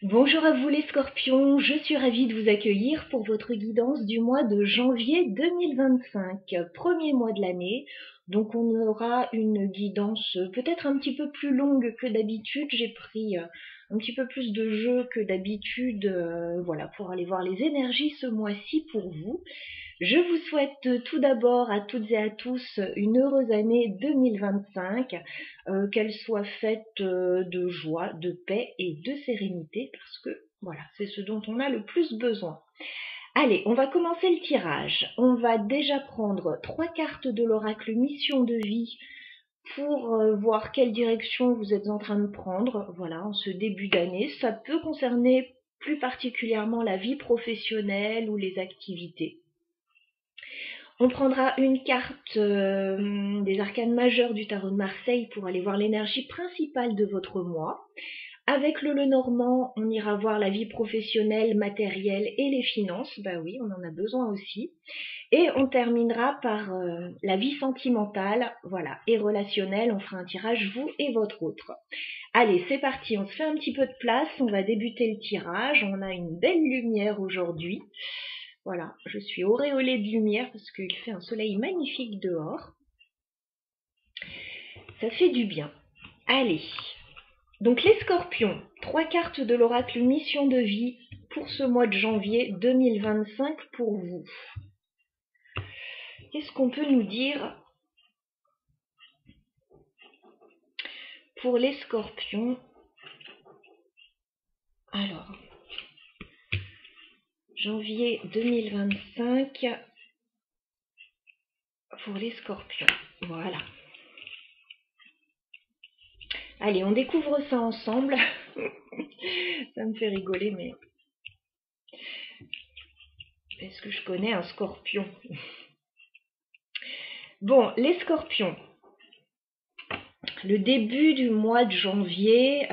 Bonjour à vous les scorpions, je suis ravie de vous accueillir pour votre guidance du mois de janvier 2025, premier mois de l'année. Donc on aura une guidance peut-être un petit peu plus longue que d'habitude. J'ai pris un petit peu plus de jeu que d'habitude, voilà, pour aller voir les énergies ce mois-ci pour vous. Je vous souhaite tout d'abord à toutes et à tous une heureuse année 2025, qu'elle soit faite de joie, de paix et de sérénité, parce que voilà, c'est ce dont on a le plus besoin. Allez, on va commencer le tirage. On va déjà prendre 3 cartes de l'oracle Mission de vie pour voir quelle direction vous êtes en train de prendre, voilà, en ce début d'année. Ça peut concerner plus particulièrement la vie professionnelle ou les activités. On prendra une carte des arcanes majeures du tarot de Marseille pour aller voir l'énergie principale de votre mois. Avec le Lenormand, on ira voir la vie professionnelle, matérielle et les finances. Bah oui, on en a besoin aussi. Et on terminera par la vie sentimentale, voilà, et relationnelle. On fera un tirage, vous et votre autre. Allez, c'est parti, on se fait un petit peu de place. On va débuter le tirage. On a une belle lumière aujourd'hui. Voilà, je suis auréolée de lumière parce qu'il fait un soleil magnifique dehors. Ça fait du bien. Allez, donc les scorpions, 3 cartes de l'oracle Mission de vie pour ce mois de janvier 2025 pour vous. Qu'est-ce qu'on peut nous dire pour les scorpions? Alors, janvier 2025 pour les scorpions. Voilà. Allez, on découvre ça ensemble. Ça me fait rigoler, mais est-ce que je connais un scorpion? Bon, les scorpions. Le début du mois de janvier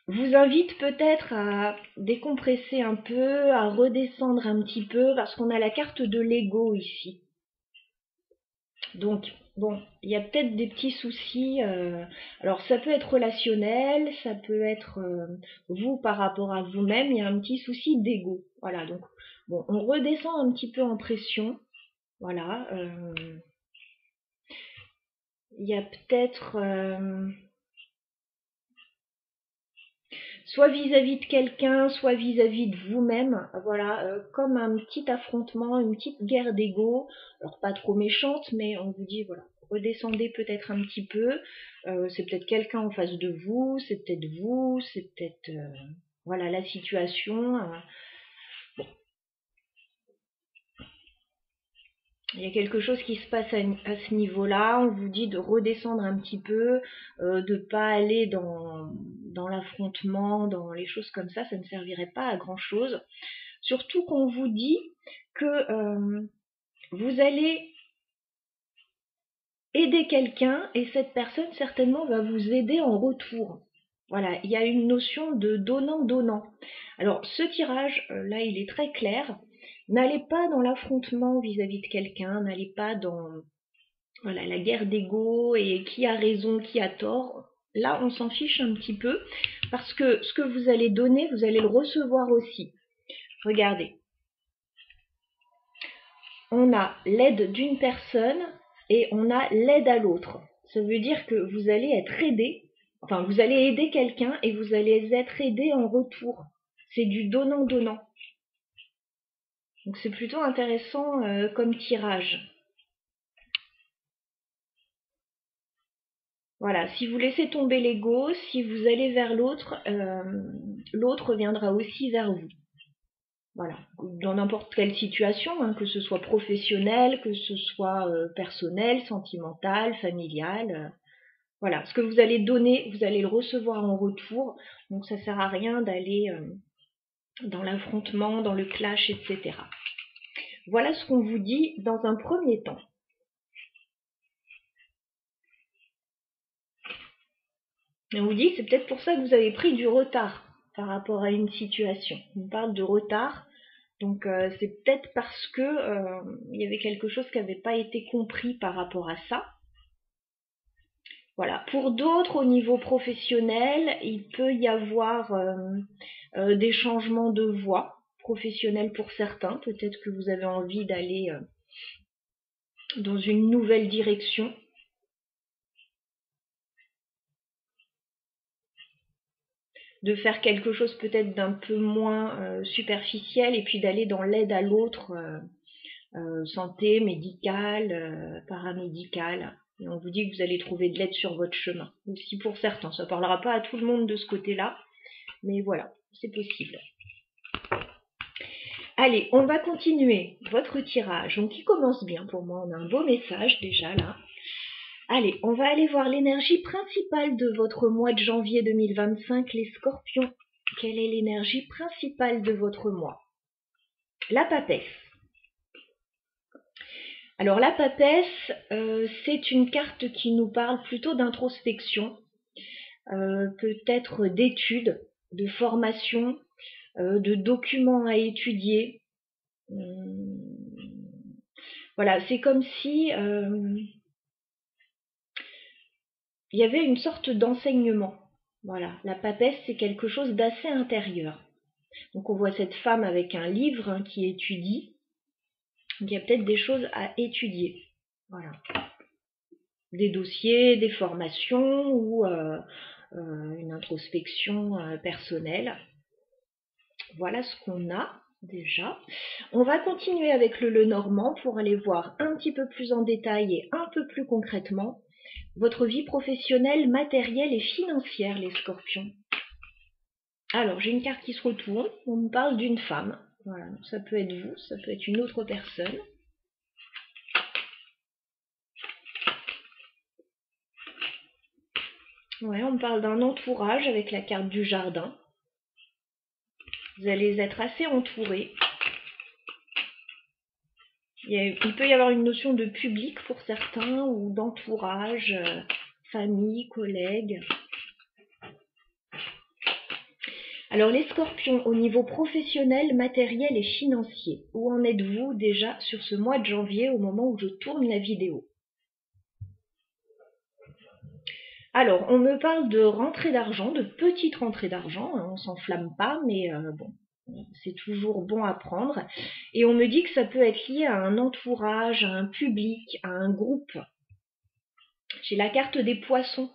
vous invite peut-être à décompresser un peu, à redescendre un petit peu, parce qu'on a la carte de l'ego ici. Donc, bon, il y a peut-être des petits soucis. Alors, ça peut être relationnel, ça peut être vous par rapport à vous-même. Il y a un petit souci d'ego. Voilà, donc, bon, on redescend un petit peu en pression. Voilà. Il y a peut-être soit vis-à-vis de quelqu'un, soit vis-à-vis de vous-même, voilà, comme un petit affrontement, une petite guerre d'ego, alors pas trop méchante, mais on vous dit, voilà, redescendez peut-être un petit peu, c'est peut-être quelqu'un en face de vous, c'est peut-être, voilà, la situation, il y a quelque chose qui se passe à ce niveau-là. On vous dit de redescendre un petit peu, de pas aller dans l'affrontement, dans les choses comme ça ne servirait pas à grand-chose. Surtout qu'on vous dit que vous allez aider quelqu'un et cette personne certainement va vous aider en retour. Voilà, il y a une notion de donnant-donnant. Alors ce tirage, là, il est très clair. N'allez pas dans l'affrontement vis-à-vis de quelqu'un, n'allez pas dans voilà, la guerre d'ego et qui a raison, qui a tort. Là, on s'en fiche un petit peu parce que ce que vous allez donner, vous allez le recevoir aussi. Regardez. On a l'aide d'une personne et on a l'aide à l'autre. Ça veut dire que vous allez être aidé, enfin vous allez aider quelqu'un et vous allez être aidé en retour. C'est du donnant-donnant. Donc c'est plutôt intéressant comme tirage. Voilà, si vous laissez tomber l'ego, si vous allez vers l'autre, l'autre viendra aussi vers vous. Voilà, dans n'importe quelle situation, hein, que ce soit professionnel, que ce soit personnel, sentimental, familial. Voilà, ce que vous allez donner, vous allez le recevoir en retour. Donc ça sert à rien d'aller dans l'affrontement, dans le clash, etc. Voilà ce qu'on vous dit dans un premier temps. Et on vous dit que c'est peut-être pour ça que vous avez pris du retard par rapport à une situation. On parle de retard, donc c'est peut-être parce que il y avait quelque chose qui n'avait pas été compris par rapport à ça. Voilà. Pour d'autres, au niveau professionnel, il peut y avoir des changements de voie professionnelle pour certains. Peut-être que vous avez envie d'aller dans une nouvelle direction. De faire quelque chose peut-être d'un peu moins superficiel et puis d'aller dans l'aide à l'autre, santé, médicale, paramédicale. Et on vous dit que vous allez trouver de l'aide sur votre chemin. Aussi pour certains. Ça ne parlera pas à tout le monde de ce côté-là. Mais voilà, c'est possible. Allez, on va continuer votre tirage. Donc, il commence bien pour moi. On a un beau message déjà là. Allez, on va aller voir l'énergie principale de votre mois de janvier 2025, les scorpions. Quelle est l'énergie principale de votre mois? La papesse. Alors la papesse, c'est une carte qui nous parle plutôt d'introspection, peut-être d'études, de formation, de documents à étudier. Voilà, c'est comme si il y avait une sorte d'enseignement. Voilà, la papesse, c'est quelque chose d'assez intérieur. Donc on voit cette femme avec un livre qui étudie. Donc il y a peut-être des choses à étudier. Voilà. Des dossiers, des formations ou une introspection personnelle. Voilà ce qu'on a déjà. On va continuer avec le Lenormand pour aller voir un petit peu plus en détail et un peu plus concrètement votre vie professionnelle, matérielle et financière, les scorpions. Alors, j'ai une carte qui se retourne. On me parle d'une femme. Voilà, ça peut être vous, ça peut être une autre personne. Ouais, on me parle d'un entourage avec la carte du jardin. Vous allez être assez entouré. Il peut y avoir une notion de public pour certains ou d'entourage, famille, collègues. Alors les scorpions, au niveau professionnel, matériel et financier, où en êtes-vous déjà sur ce mois de janvier au moment où je tourne la vidéo? Alors, on me parle de rentrée d'argent, de petites rentrées d'argent, hein, on s'enflamme pas, mais bon, c'est toujours bon à prendre. Et on me dit que ça peut être lié à un entourage, à un public, à un groupe. J'ai la carte des poissons.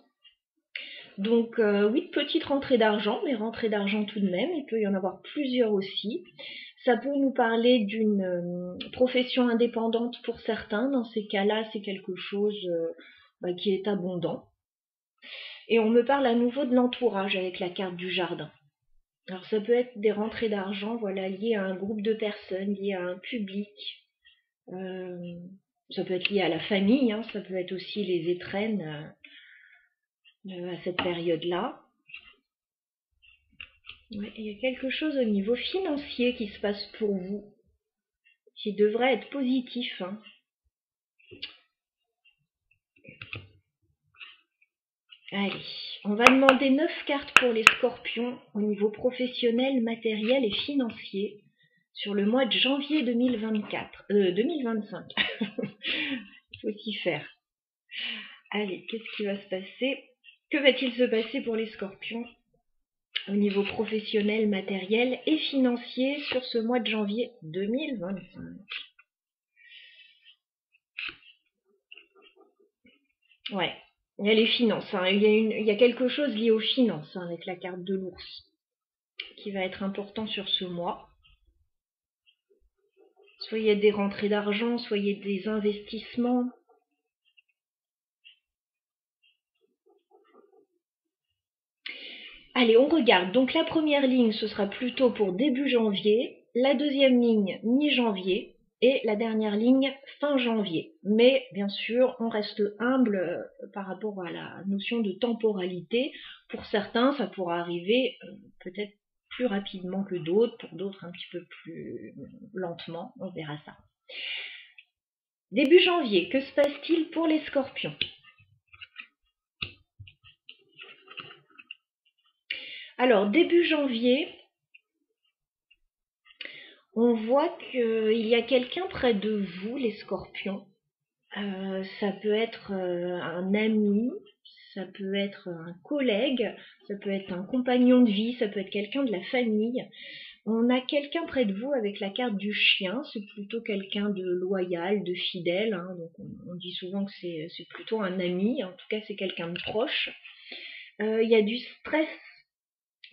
Donc oui, petite rentrée d'argent, mais rentrée d'argent tout de même, il peut y en avoir plusieurs aussi. Ça peut nous parler d'une profession indépendante pour certains, dans ces cas-là c'est quelque chose qui est abondant. Et on me parle à nouveau de l'entourage avec la carte du jardin. Alors ça peut être des rentrées d'argent, voilà, liées à un groupe de personnes, liées à un public. Ça peut être lié à la famille, hein, ça peut être aussi les étrennes à cette période-là. Ouais, il y a quelque chose au niveau financier qui se passe pour vous, qui devrait être positif. Hein. Allez, on va demander 9 cartes pour les scorpions au niveau professionnel, matériel et financier sur le mois de janvier 2024. 2025. Il faut s'y faire. Allez, qu'est-ce qui va se passer? Que va-t-il se passer pour les scorpions au niveau professionnel, matériel et financier sur ce mois de janvier 2025? Ouais, il y a les finances. Hein. Il y a quelque chose lié aux finances hein, avec la carte de l'ours qui va être important sur ce mois. Soit il y a des rentrées d'argent, soit il y a des investissements. Allez, on regarde. Donc la première ligne, ce sera plutôt pour début janvier. La deuxième ligne, mi-janvier. Et la dernière ligne, fin janvier. Mais bien sûr, on reste humble par rapport à la notion de temporalité. Pour certains, ça pourra arriver peut-être plus rapidement que d'autres, pour d'autres un petit peu plus lentement. On verra ça. Début janvier, que se passe-t-il pour les scorpions? Alors, début janvier, on voit qu'il y a quelqu'un près de vous, les scorpions. Ça peut être un ami, ça peut être un collègue, ça peut être un compagnon de vie, ça peut être quelqu'un de la famille. On a quelqu'un près de vous avec la carte du chien, c'est plutôt quelqu'un de loyal, de fidèle, hein, donc on dit souvent que c'est plutôt un ami, en tout cas c'est quelqu'un de proche. Il y a du stress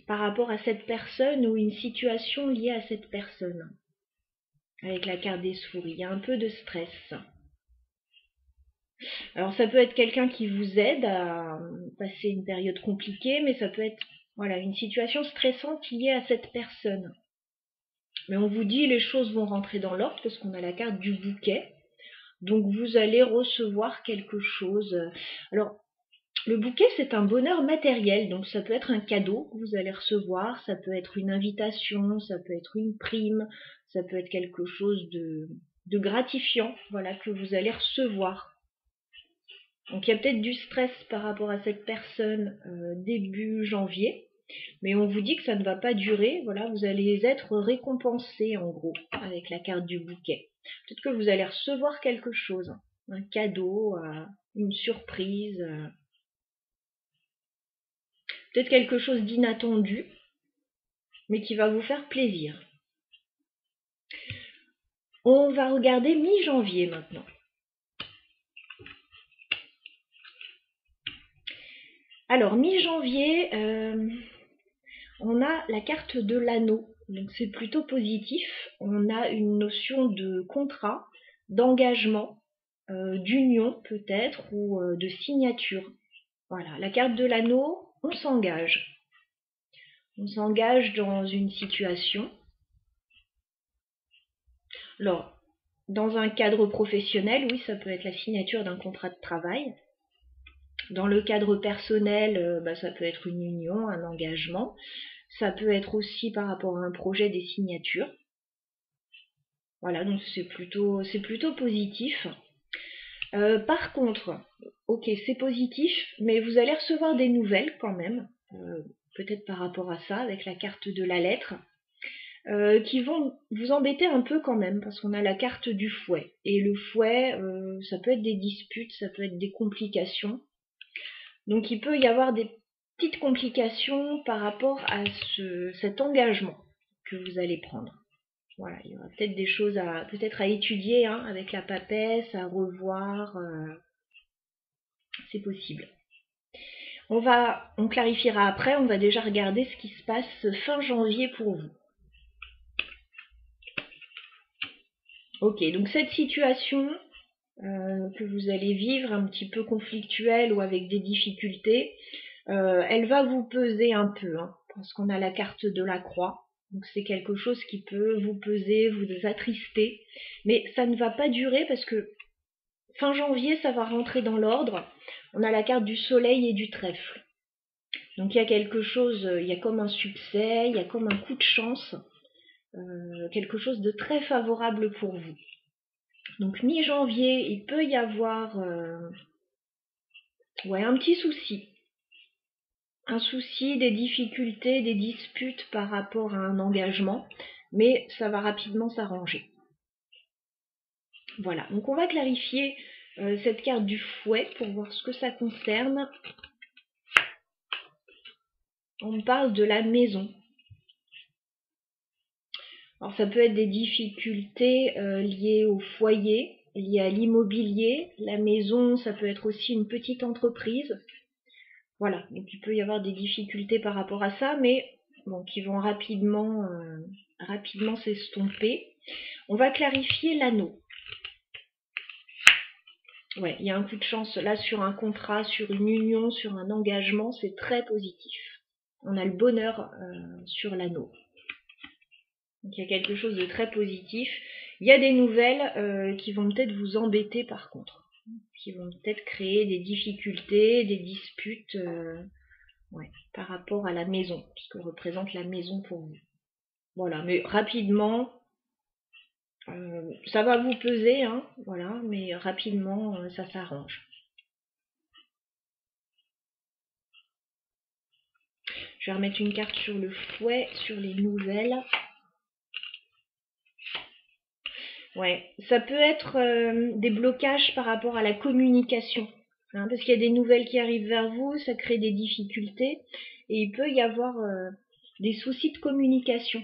par rapport à cette personne ou une situation liée à cette personne. Avec la carte des souris, il y a un peu de stress. Alors ça peut être quelqu'un qui vous aide à passer une période compliquée, mais ça peut être voilà, une situation stressante liée à cette personne. Mais on vous dit les choses vont rentrer dans l'ordre parce qu'on a la carte du bouquet. Donc vous allez recevoir quelque chose. Alors le bouquet c'est un bonheur matériel, donc ça peut être un cadeau que vous allez recevoir, ça peut être une invitation, ça peut être une prime, ça peut être quelque chose de gratifiant, voilà, que vous allez recevoir. Donc il y a peut-être du stress par rapport à cette personne début janvier, mais on vous dit que ça ne va pas durer, voilà, vous allez être récompensé en gros avec la carte du bouquet. Peut-être que vous allez recevoir quelque chose, un cadeau, une surprise, peut-être quelque chose d'inattendu, mais qui va vous faire plaisir. On va regarder mi-janvier maintenant. Alors, mi-janvier, on a la carte de l'anneau, donc c'est plutôt positif. On a une notion de contrat, d'engagement, d'union peut-être, ou de signature. Voilà, la carte de l'anneau, on s'engage. On s'engage dans une situation. Alors, dans un cadre professionnel, oui, ça peut être la signature d'un contrat de travail. Dans le cadre personnel, ça peut être une union, un engagement. Ça peut être aussi par rapport à un projet des signatures. Voilà, donc c'est plutôt positif. Par contre, ok, c'est positif, mais vous allez recevoir des nouvelles quand même, peut-être par rapport à ça, avec la carte de la lettre, qui vont vous embêter un peu quand même, parce qu'on a la carte du fouet. Et le fouet, ça peut être des disputes, ça peut être des complications. Donc il peut y avoir des petites complications par rapport à cet engagement que vous allez prendre. Voilà, il y aura peut-être des choses à étudier, hein, avec la papesse, à revoir, c'est possible. On clarifiera après, on va déjà regarder ce qui se passe fin janvier pour vous. Ok, donc cette situation que vous allez vivre, un petit peu conflictuelle ou avec des difficultés, elle va vous peser un peu, hein, parce qu'on a la carte de la croix. Donc c'est quelque chose qui peut vous peser, vous attrister. Mais ça ne va pas durer parce que fin janvier, ça va rentrer dans l'ordre. On a la carte du soleil et du trèfle. Donc il y a quelque chose, il y a comme un succès, il y a comme un coup de chance, quelque chose de très favorable pour vous. Donc mi-janvier, il peut y avoir un petit souci. Un souci, des difficultés, des disputes par rapport à un engagement, mais ça va rapidement s'arranger. Voilà, donc on va clarifier cette carte du fouet pour voir ce que ça concerne. On parle de la maison. Alors ça peut être des difficultés liées au foyer, liées à l'immobilier. La maison, ça peut être aussi une petite entreprise. Voilà, donc il peut y avoir des difficultés par rapport à ça, mais bon, qui vont rapidement s'estomper. On va clarifier l'anneau. Ouais, il y a un coup de chance là sur un contrat, sur une union, sur un engagement, c'est très positif. On a le bonheur sur l'anneau. Donc il y a quelque chose de très positif. Il y a des nouvelles qui vont peut-être vous embêter par contre, qui vont peut-être créer des difficultés, des disputes par rapport à la maison, ce que représente la maison pour vous. Voilà, mais rapidement, ça va vous peser, hein, voilà, mais rapidement, ça s'arrange. Je vais remettre une carte sur le fouet, sur les nouvelles. Ouais, ça peut être des blocages par rapport à la communication. hein, parce qu'il y a des nouvelles qui arrivent vers vous, ça crée des difficultés, et il peut y avoir des soucis de communication.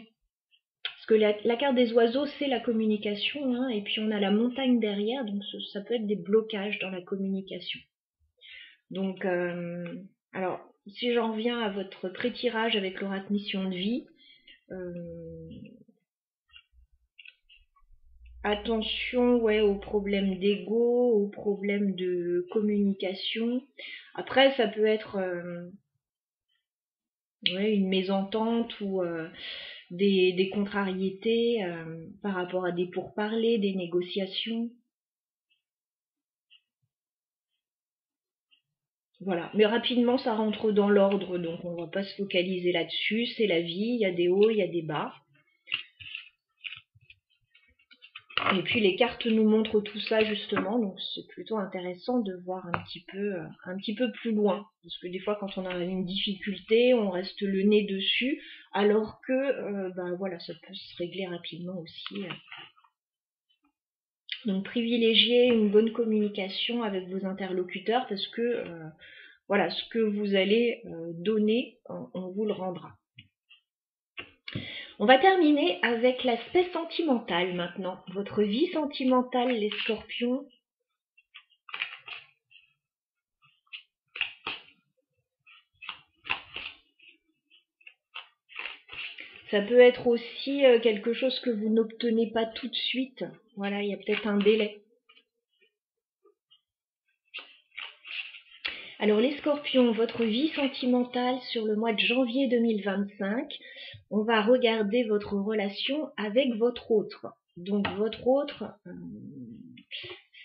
Parce que la carte des oiseaux, c'est la communication, hein, et puis on a la montagne derrière, donc ça peut être des blocages dans la communication. Donc, alors, si j'en reviens à votre pré-tirage avec l'oracle mission de vie, attention, ouais, aux problèmes d'ego, aux problèmes de communication. Après, ça peut être ouais, une mésentente ou des contrariétés par rapport à des pourparlers, des négociations. Voilà, mais rapidement ça rentre dans l'ordre, donc on va pas se focaliser là-dessus, c'est la vie, il y a des hauts, il y a des bas. Et puis les cartes nous montrent tout ça justement, donc c'est plutôt intéressant de voir un petit peu plus loin. Parce que des fois quand on a une difficulté, on reste le nez dessus, alors que ben voilà, ça peut se régler rapidement aussi. Donc privilégiez une bonne communication avec vos interlocuteurs parce que voilà, ce que vous allez donner, on vous le rendra. On va terminer avec l'aspect sentimental maintenant. Votre vie sentimentale, les scorpions. Ça peut être aussi quelque chose que vous n'obtenez pas tout de suite. Voilà, il y a peut-être un délai. Alors les scorpions, votre vie sentimentale sur le mois de janvier 2025, on va regarder votre relation avec votre autre. Donc votre autre,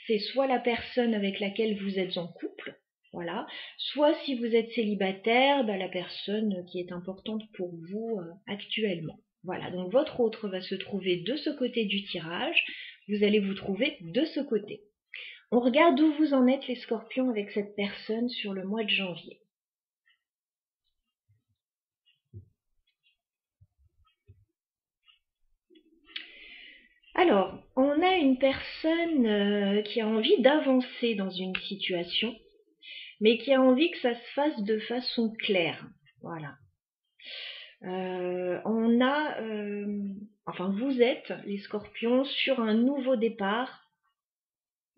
c'est soit la personne avec laquelle vous êtes en couple, voilà, soit si vous êtes célibataire, la personne qui est importante pour vous actuellement. Voilà, donc votre autre va se trouver de ce côté du tirage, vous allez vous trouver de ce côté. On regarde où vous en êtes les scorpions avec cette personne sur le mois de janvier. Alors, on a une personne qui a envie d'avancer dans une situation, mais qui a envie que ça se fasse de façon claire. Voilà. Enfin vous êtes, les scorpions, sur un nouveau départ,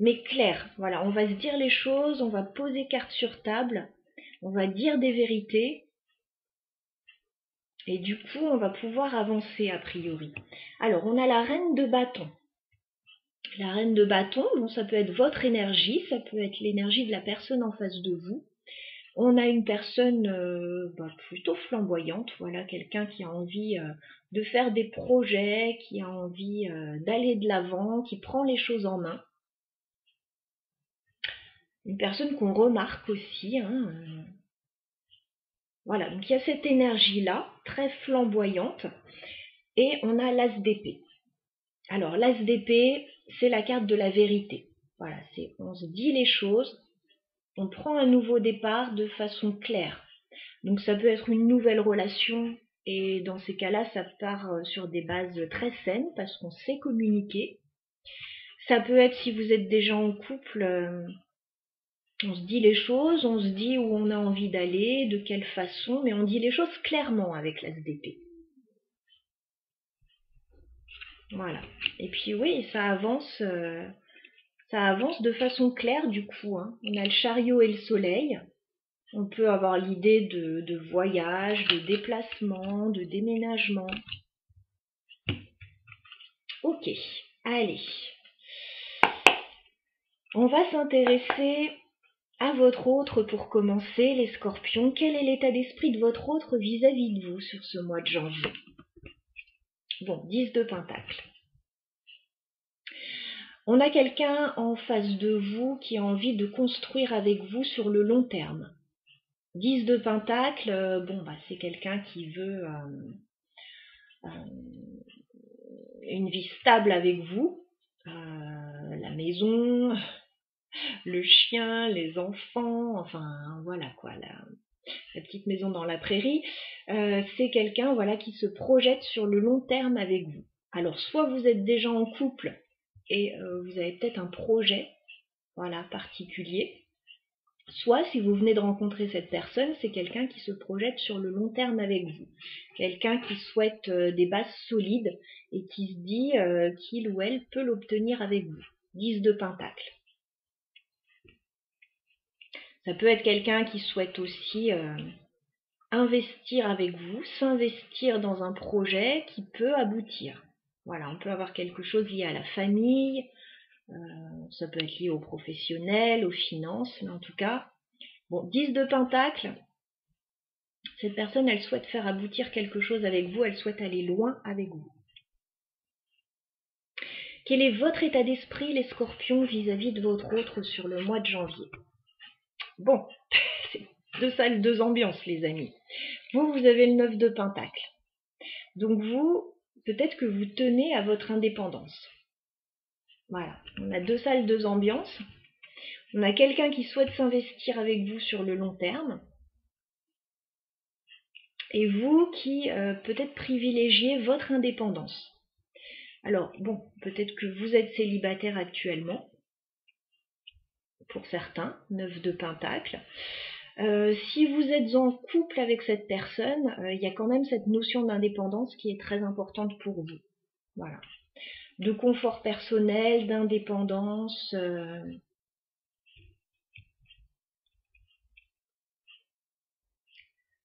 mais clair. Voilà, on va se dire les choses, on va poser carte sur table, on va dire des vérités, et du coup, on va pouvoir avancer a priori. Alors, on a la reine de bâton. La reine de bâton, bon, ça peut être votre énergie, ça peut être l'énergie de la personne en face de vous. On a une personne plutôt flamboyante, voilà, quelqu'un qui a envie de faire des projets, qui a envie d'aller de l'avant, qui prend les choses en main. Une personne qu'on remarque aussi, hein, voilà, donc il y a cette énergie-là, très flamboyante, et on a l'as d'épée. Alors l'as d'épée, c'est la carte de la vérité. Voilà, c'est on se dit les choses, on prend un nouveau départ de façon claire. Donc ça peut être une nouvelle relation et dans ces cas-là, ça part sur des bases très saines parce qu'on sait communiquer. Ça peut être si vous êtes déjà en couple, on se dit les choses, on se dit où on a envie d'aller, de quelle façon, mais on dit les choses clairement avec l'as d'épée. Voilà. Et puis oui, ça avance de façon claire du coup. Hein. On a le chariot et le soleil. On peut avoir l'idée de voyage, de déplacement, de déménagement. Ok, allez. On va s'intéresser à votre autre pour commencer, les scorpions. Quel est l'état d'esprit de votre autre vis-à-vis de vous sur ce mois de janvier? Bon, 10 de Pentacle. On a quelqu'un en face de vous qui a envie de construire avec vous sur le long terme. 10 de Pentacle, c'est quelqu'un qui veut une vie stable avec vous, la maison, le chien, les enfants, enfin voilà quoi, la petite maison dans la prairie. C'est quelqu'un voilà qui se projette sur le long terme avec vous. Alors soit vous êtes déjà en couple et vous avez peut-être un projet voilà particulier, Soit, si vous venez de rencontrer cette personne, c'est quelqu'un qui se projette sur le long terme avec vous. Quelqu'un qui souhaite des bases solides et qui se dit qu'il ou elle peut l'obtenir avec vous. 10 de Pentacle. Ça peut être quelqu'un qui souhaite aussi investir avec vous, s'investir dans un projet qui peut aboutir. Voilà, on peut avoir quelque chose lié à la famille, ça peut être lié aux professionnels, aux finances, mais en tout cas, bon, 10 de Pentacle, cette personne, elle souhaite faire aboutir quelque chose avec vous, elle souhaite aller loin avec vous. Quel est votre état d'esprit, les scorpions, vis-à-vis de votre autre sur le mois de janvier? Bon, c'est deux salles, deux ambiances, les amis. Vous avez le 9 de Pentacle. Donc vous, peut-être que vous tenez à votre indépendance. Voilà, on a deux salles, deux ambiances. On a quelqu'un qui souhaite s'investir avec vous sur le long terme. Et vous qui peut-être privilégiez votre indépendance. Alors, bon, peut-être que vous êtes célibataire actuellement, pour certains, 9 de Pentacle. Si vous êtes en couple avec cette personne, il y a quand même cette notion d'indépendance qui est très importante pour vous. Voilà. De confort personnel, d'indépendance.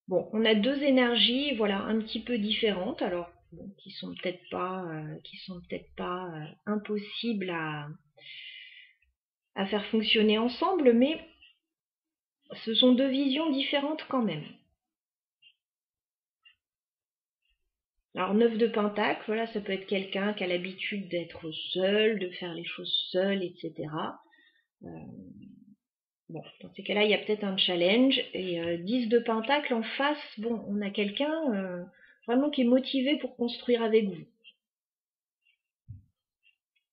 Bon, on a deux énergies, voilà, un petit peu différentes, alors bon, qui sont peut-être pas impossibles à faire fonctionner ensemble, mais ce sont deux visions différentes quand même. Alors 9 de Pentacle, voilà, ça peut être quelqu'un qui a l'habitude d'être seul, de faire les choses seul, etc. Bon, dans ces cas-là, il y a peut-être un challenge. Et 10 de Pentacle en face, bon, on a quelqu'un vraiment qui est motivé pour construire avec vous.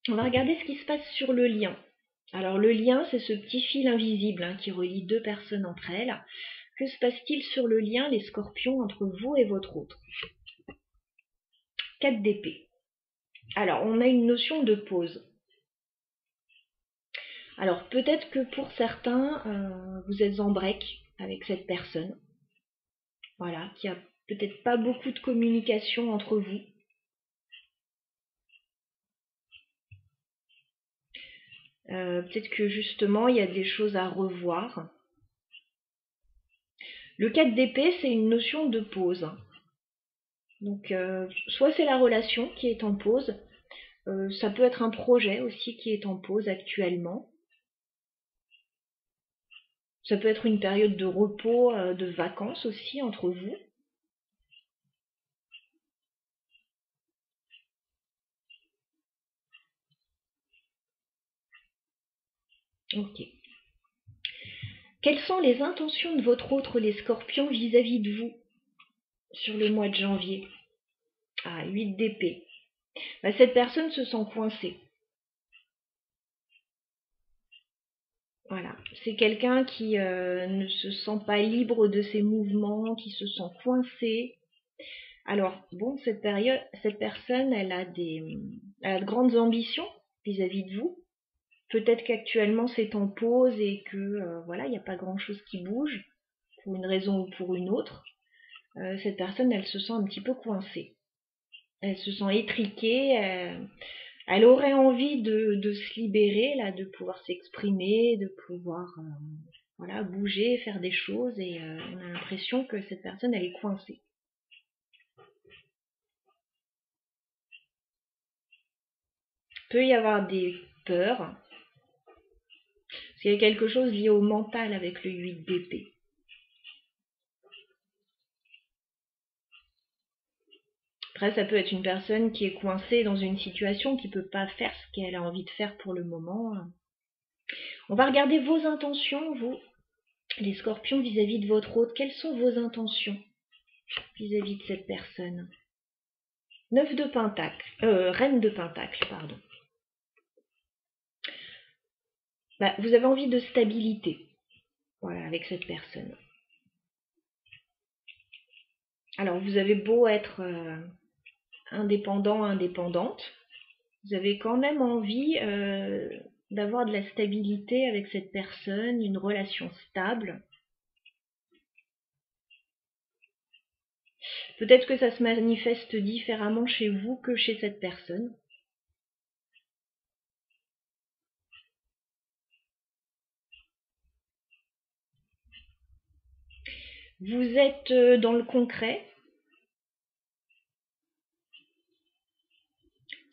On va regarder ce qui se passe sur le lien. Alors le lien, c'est ce petit fil invisible qui relie deux personnes entre elles. Que se passe-t-il sur le lien, les scorpions, entre vous et votre autre? 4 d'épée. Alors, on a une notion de pause. Alors, peut-être que pour certains, vous êtes en break avec cette personne. Voilà, qu'il n'y a peut-être pas beaucoup de communication entre vous. Peut-être que justement, il y a des choses à revoir. Le 4 d'épée, c'est une notion de pause. Donc, soit c'est la relation qui est en pause, ça peut être un projet aussi qui est en pause actuellement. Ça peut être une période de repos, de vacances aussi entre vous. Ok. Quelles sont les intentions de votre autre, les scorpions, vis-à-vis de vous sur le mois de janvier? Ah, 8 d'épée. Cette personne se sent coincée. Voilà, c'est quelqu'un qui ne se sent pas libre de ses mouvements, qui se sent coincé. Alors, bon, cette personne, elle a de grandes ambitions vis-à-vis de vous. Peut-être qu'actuellement c'est en pause et que voilà, il n'y a pas grand-chose qui bouge pour une raison ou pour une autre. Cette personne, elle se sent un petit peu coincée. Elle se sent étriquée. Elle aurait envie de se libérer, là, de pouvoir s'exprimer, de pouvoir voilà, bouger, faire des choses. Et on a l'impression que cette personne, elle est coincée. Il peut y avoir des peurs. Parce qu'il y a quelque chose lié au mental avec le 8 d'épée. Après, ça peut être une personne qui est coincée dans une situation, qui ne peut pas faire ce qu'elle a envie de faire pour le moment. On va regarder vos intentions, vous, les scorpions, vis-à-vis de votre autre. Quelles sont vos intentions vis-à-vis de cette personne? 9 de Pentacle, Reine de Pentacle, pardon. Vous avez envie de stabilité, voilà, avec cette personne. Alors, vous avez beau être indépendant, indépendante, vous avez quand même envie d'avoir de la stabilité avec cette personne, une relation stable. Peut-être que ça se manifeste différemment chez vous que chez cette personne. Vous êtes dans le concret.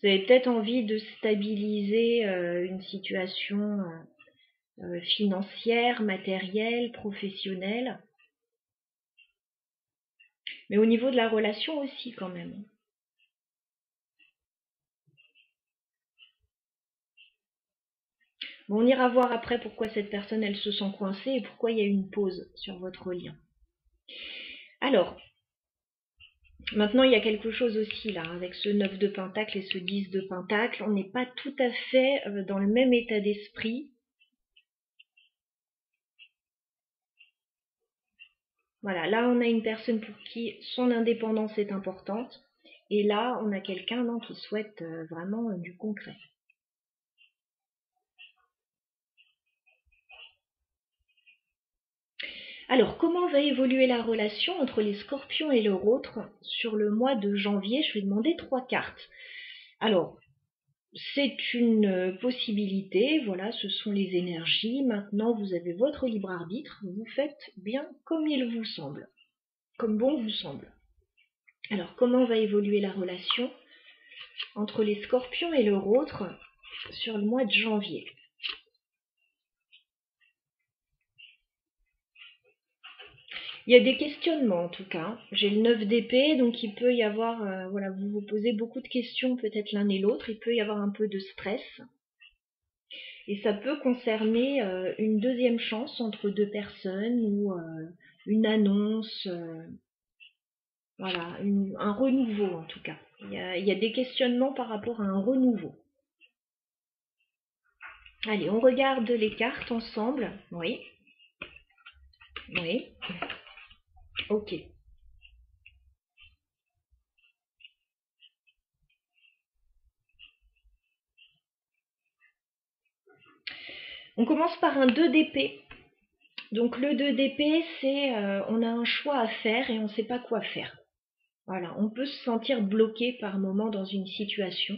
Vous avez peut-être envie de stabiliser une situation financière, matérielle, professionnelle. Mais au niveau de la relation aussi quand même. Bon, on ira voir après pourquoi cette personne elle se sent coincée et pourquoi il y a une pause sur votre lien. Alors, maintenant il y a quelque chose aussi là, avec ce 9 de Pentacle et ce 10 de Pentacle, on n'est pas tout à fait dans le même état d'esprit. Voilà, là on a une personne pour qui son indépendance est importante, et là on a quelqu'un qui souhaite vraiment du concret. Alors, comment va évoluer la relation entre les Scorpions et leur autre sur le mois de janvier? Je vais demander 3 cartes. Alors, c'est une possibilité, voilà, ce sont les énergies. Maintenant, vous avez votre libre arbitre, vous faites bien comme il vous semble, comme bon vous semble. Alors, comment va évoluer la relation entre les Scorpions et leur autre sur le mois de janvier? Il y a des questionnements en tout cas. J'ai le 9 d'épée, donc il peut y avoir, voilà, vous vous posez beaucoup de questions peut-être l'un et l'autre, il peut y avoir un peu de stress. Et ça peut concerner une deuxième chance entre deux personnes ou une annonce, voilà, un renouveau en tout cas. Il y a des questionnements par rapport à un renouveau. Allez, on regarde les cartes ensemble. Oui. Oui. Ok. On commence par un 2 d'épée. Donc le 2 d'épée, c'est on a un choix à faire et on ne sait pas quoi faire. Voilà, on peut se sentir bloqué par moment dans une situation.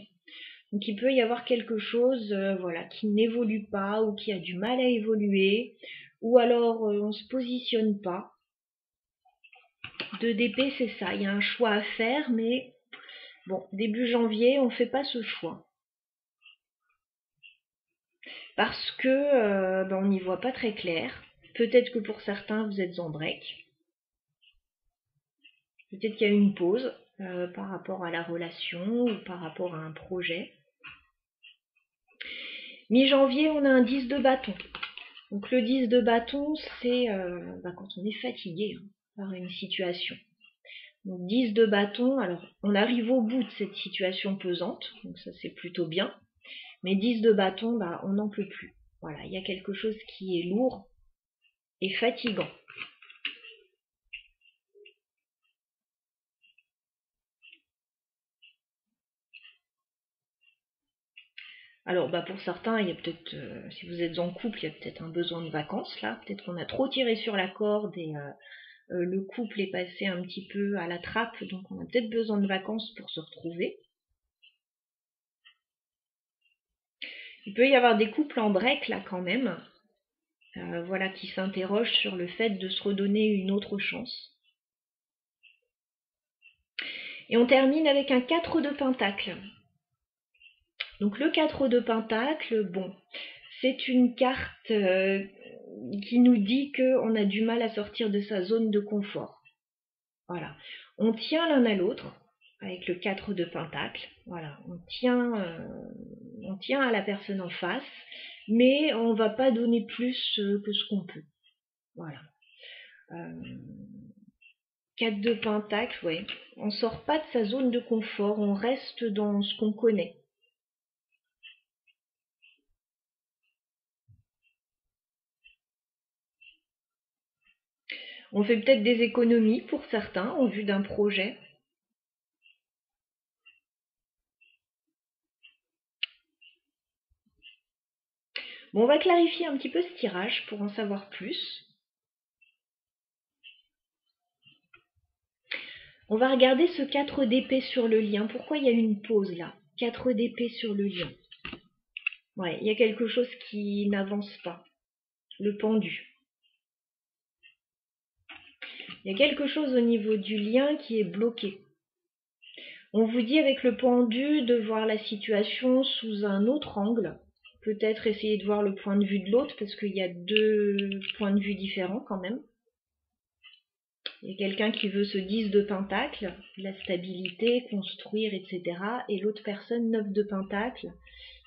Donc il peut y avoir quelque chose voilà, qui n'évolue pas ou qui a du mal à évoluer, ou alors on ne se positionne pas. 2 d'épée, c'est ça, il y a un choix à faire, mais bon, début janvier, on ne fait pas ce choix. Parce que on n'y voit pas très clair. Peut-être que pour certains, vous êtes en break. Peut-être qu'il y a une pause par rapport à la relation ou par rapport à un projet. Mi-janvier, on a un 10 de bâton. Donc le 10 de bâton, c'est quand on est fatigué par une situation. Donc 10 de bâton, alors on arrive au bout de cette situation pesante, donc ça c'est plutôt bien. Mais 10 de bâton, on n'en peut plus. Voilà, il y a quelque chose qui est lourd et fatigant. Alors pour certains, il y a peut-être, si vous êtes en couple, il y a peut-être un besoin de vacances là. Peut-être qu'on a trop tiré sur la corde et le couple est passé un petit peu à la trappe, donc on a peut-être besoin de vacances pour se retrouver. Il peut y avoir des couples en break là quand même, voilà, qui s'interrogent sur le fait de se redonner une autre chance. Et on termine avec un 4 de pentacle. Donc le 4 de pentacle, bon, c'est une carte qui nous dit qu'on a du mal à sortir de sa zone de confort. Voilà, on tient l'un à l'autre avec le 4 de pentacle. Voilà, on tient à la personne en face, mais on va pas donner plus que ce qu'on peut. Voilà. 4 de pentacle, ouais. On sort pas de sa zone de confort, on reste dans ce qu'on connaît. On fait peut-être des économies pour certains en vue d'un projet. Bon, on va clarifier un petit peu ce tirage pour en savoir plus. On va regarder ce 4 d'épée sur le lien. Pourquoi il y a une pause là? 4 d'épée sur le lien. Ouais, il y a quelque chose qui n'avance pas. Le pendu. Il y a quelque chose au niveau du lien qui est bloqué. On vous dit avec le pendu de voir la situation sous un autre angle. Peut-être essayer de voir le point de vue de l'autre parce qu'il y a deux points de vue différents quand même. Il y a quelqu'un qui veut ce 10 de pentacle, la stabilité, construire, etc. Et l'autre personne, 9 de pentacle,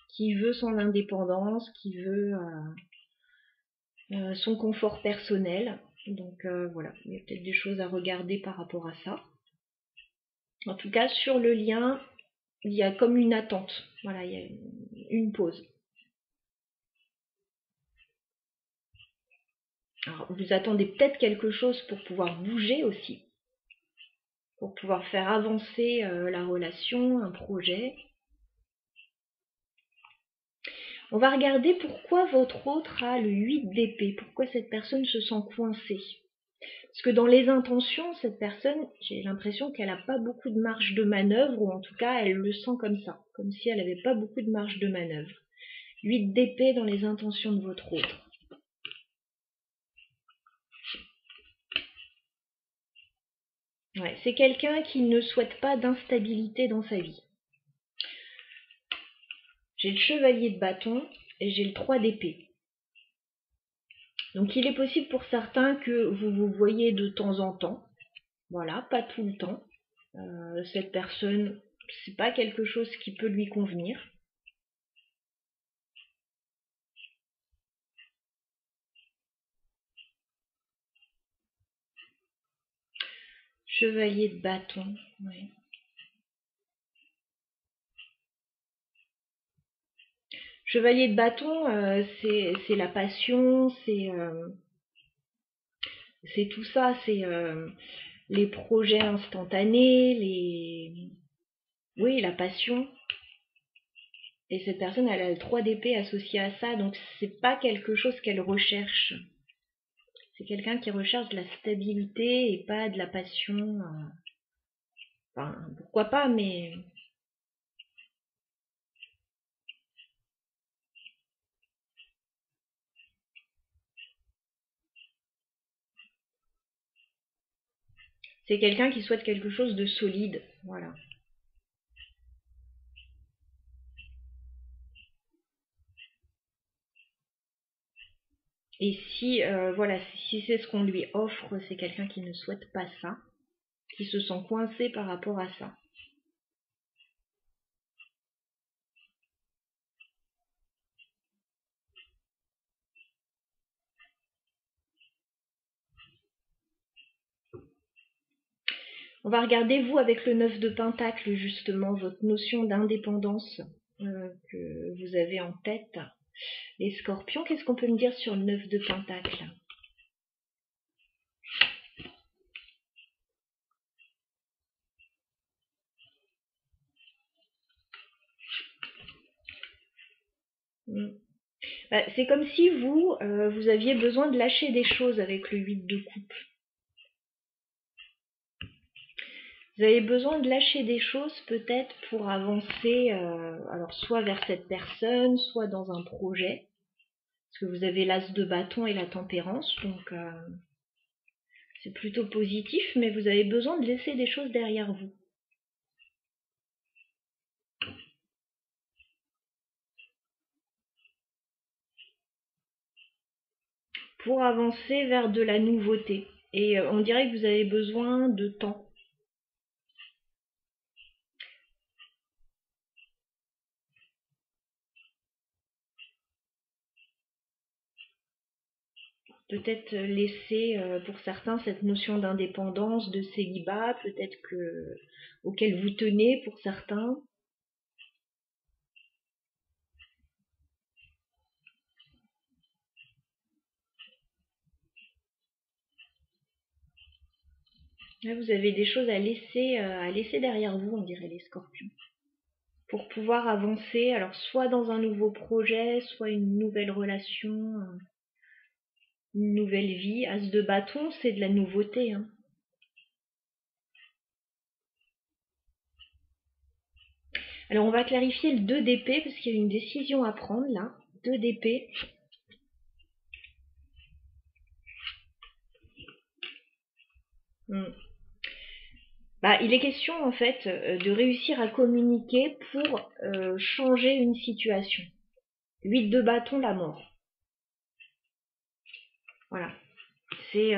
qui veut son indépendance, qui veut son confort personnel. Donc voilà, il y a peut-être des choses à regarder par rapport à ça. En tout cas, sur le lien, il y a comme une attente. Voilà, il y a une pause. Alors, vous attendez peut-être quelque chose pour pouvoir bouger aussi, pour pouvoir faire avancer la relation, un projet. On va regarder pourquoi votre autre a le 8 d'épée, pourquoi cette personne se sent coincée. Parce que dans les intentions, cette personne, j'ai l'impression qu'elle n'a pas beaucoup de marge de manœuvre, ou en tout cas, elle le sent comme ça, comme si elle n'avait pas beaucoup de marge de manœuvre. 8 d'épée dans les intentions de votre autre. Ouais, c'est quelqu'un qui ne souhaite pas d'instabilité dans sa vie. J'ai le chevalier de bâton et j'ai le 3 d'épée. Donc il est possible pour certains que vous vous voyez de temps en temps. Voilà, pas tout le temps. Cette personne, c'est pas quelque chose qui peut lui convenir. Chevalier de bâton, ouais. Chevalier de bâton, c'est la passion, c'est tout ça, c'est les projets instantanés, oui, la passion. Et cette personne, elle a le 3 d'épée associé à ça, donc c'est pas quelque chose qu'elle recherche. C'est quelqu'un qui recherche de la stabilité et pas de la passion. Enfin, pourquoi pas, mais c'est quelqu'un qui souhaite quelque chose de solide. Voilà. Et si, voilà, si c'est ce qu'on lui offre, c'est quelqu'un qui ne souhaite pas ça, qui se sent coincé par rapport à ça. On va regarder, vous, avec le 9 de pentacle, justement, votre notion d'indépendance que vous avez en tête. Les scorpions, qu'est-ce qu'on peut me dire sur le 9 de pentacle? C'est comme si vous aviez besoin de lâcher des choses avec le 8 de coupe. Vous avez besoin de lâcher des choses peut-être pour avancer, alors soit vers cette personne, soit dans un projet. Parce que vous avez l'as de bâton et la tempérance, donc c'est plutôt positif, mais vous avez besoin de laisser des choses derrière vous. Pour avancer vers de la nouveauté. Et on dirait que vous avez besoin de temps. Peut-être laisser pour certains cette notion d'indépendance, de célibat, peut-être que auquel vous tenez pour certains. Là, vous avez des choses à laisser derrière vous, on dirait les scorpions. pour pouvoir avancer, alors soit dans un nouveau projet, soit une nouvelle relation, une nouvelle vie. As de bâton, c'est de la nouveauté, hein. Alors on va clarifier le 2 d'épée parce qu'il y a une décision à prendre là. 2 d'épée. Bah, il est question en fait de réussir à communiquer pour changer une situation. 8 de bâton, la mort. Voilà. C'est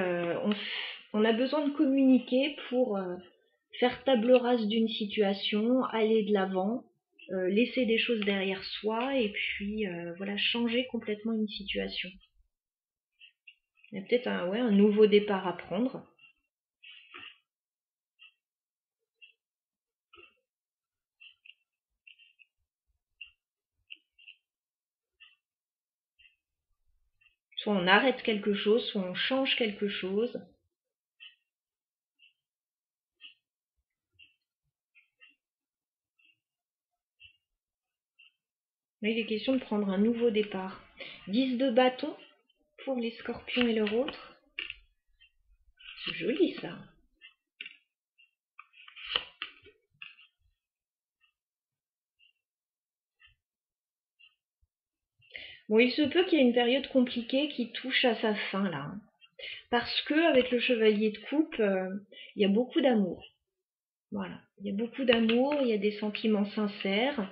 on a besoin de communiquer pour faire table rase d'une situation, aller de l'avant, laisser des choses derrière soi et puis voilà, changer complètement une situation. Il y a peut-être un nouveau départ à prendre. Soit on arrête quelque chose, soit on change quelque chose. Là, il est question de prendre un nouveau départ. 10 de bâton pour les scorpions et leur autre. C'est joli ça. Bon, il se peut qu'il y ait une période compliquée qui touche à sa fin là. Parce que avec le chevalier de coupe, il y a beaucoup d'amour. Voilà, il y a beaucoup d'amour, il y a des sentiments sincères.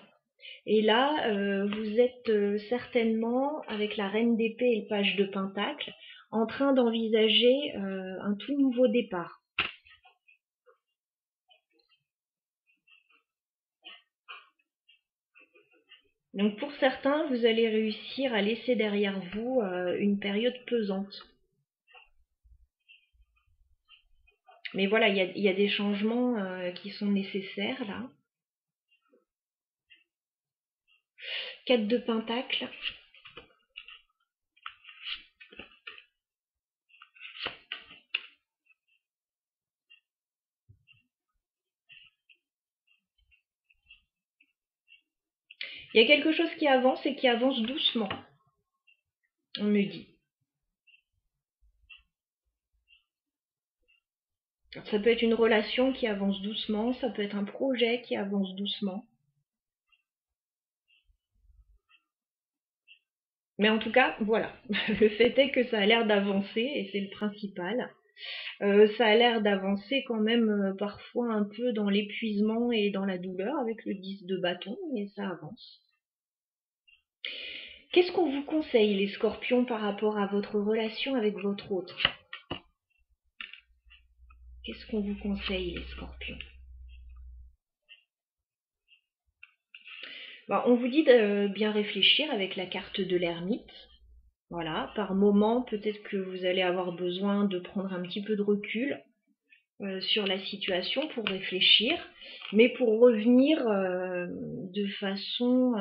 Et là, vous êtes certainement, avec la reine d'épée et le page de pentacle, en train d'envisager un tout nouveau départ. Donc pour certains, vous allez réussir à laisser derrière vous une période pesante. Mais voilà, il y a des changements qui sont nécessaires là. 4 de pentacle. Il y a quelque chose qui avance et qui avance doucement, on me dit. Ça peut être une relation qui avance doucement, ça peut être un projet qui avance doucement. Mais en tout cas, voilà, le fait est que ça a l'air d'avancer, et c'est le principal. Ça a l'air d'avancer quand même parfois un peu dans l'épuisement et dans la douleur avec le 10 de bâton, mais ça avance. Qu'est-ce qu'on vous conseille les scorpions par rapport à votre relation avec votre autre? Qu'est-ce qu'on vous conseille les scorpions? Bon, on vous dit de bien réfléchir avec la carte de l'ermite. Voilà, par moment, peut-être que vous allez avoir besoin de prendre un petit peu de recul sur la situation pour réfléchir, mais pour revenir de façon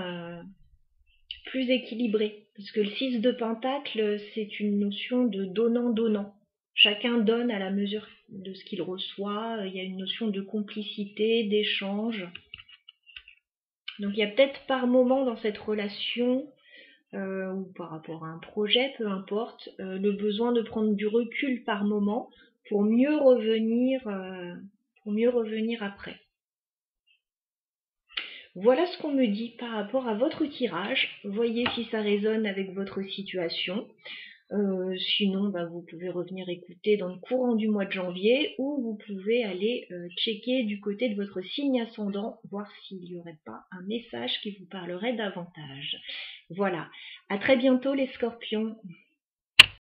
plus équilibrée. Parce que le 6 de pentacle, c'est une notion de donnant-donnant. Chacun donne à la mesure de ce qu'il reçoit. Il y a une notion de complicité, d'échange. Donc il y a peut-être par moment dans cette relation ou par rapport à un projet, peu importe, le besoin de prendre du recul par moment pour mieux revenir après. Voilà ce qu'on me dit par rapport à votre tirage. Voyez si ça résonne avec votre situation. Sinon, bah, vous pouvez revenir écouter dans le courant du mois de janvier ou vous pouvez aller checker du côté de votre signe ascendant, voir s'il n'y aurait pas un message qui vous parlerait davantage. Voilà, à très bientôt les scorpions.